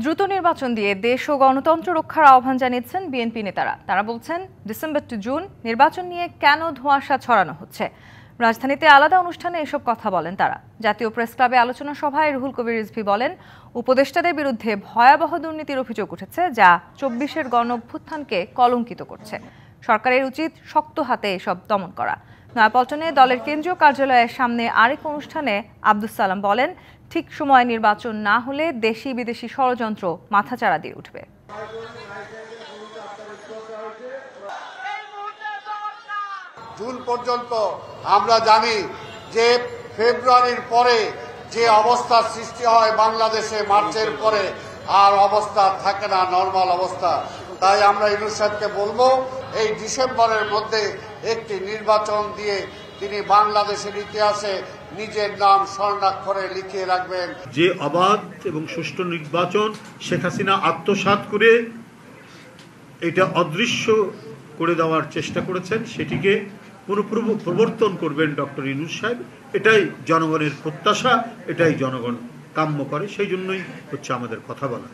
দ্রুত নির্বাচন দিয়ে দেশ ও গণতন্ত্র রক্ষার আহ্বান জানিয়েছেন বিএনপি নেতারা। তারা বলছেন, ডিসেম্বর টু জুন নির্বাচন নিয়ে কেন ধোঁয়াশা ছড়ানো হচ্ছে। রাজধানীতে আলাদা অনুষ্ঠানে এসব কথা বলেন তারা। জাতীয় প্রেস ক্লাবে আলোচনা সভায় রুহুল কবির রিজভী বলেন, উপদেষ্টাদের বিরুদ্ধে ভয়াবহ দুর্নীতির অভিযোগ উঠেছে, যা ২৪-এর গণঅভ্যুত্থানকে কলঙ্কিত করছে। সরকারের উচিত শক্ত হাতে এসব দমন করা। নয়াপল্টনে দলের কেন্দ্রীয় কার্যালয়ের সামনে আরেক অনুষ্ঠানে আব্দুস সালাম বলেন, ঠিক সময় নির্বাচন না হলে দেশি বিদেশি ষড়যন্ত্র মাথাচাড়া দিয়ে উঠবে। জুন পর্যন্ত আমরা জানি যে ফেব্রুয়ারির পরে যে অবস্থার সৃষ্টি হয় বাংলাদেশে, মার্চের পরে আর অবস্থা থাকে না, নরমাল অবস্থা। তাই আমরা ইউনূস সাহেবকে বলবো, এই ডিসেম্বরের মধ্যে একটি নির্বাচন দিয়ে তিনি বাংলাদেশের ইতিহাসে নিজের নাম স্বর্ণাক্ষরে লিখিয়ে রাখবেন। যে অবাধ এবং সুষ্ঠু নির্বাচন শেখ হাসিনা আত্মসাৎ করে এটা অদৃশ্য করে দেওয়ার চেষ্টা করেছেন, সেটিকে পুনঃপ্রবর্তন করবেন ডক্টর ইউনূস সাহেব। এটাই জনগণের প্রত্যাশা, এটাই জনগণ কাম্য করে, সেই জন্যই হচ্ছে আমাদের কথা বলা।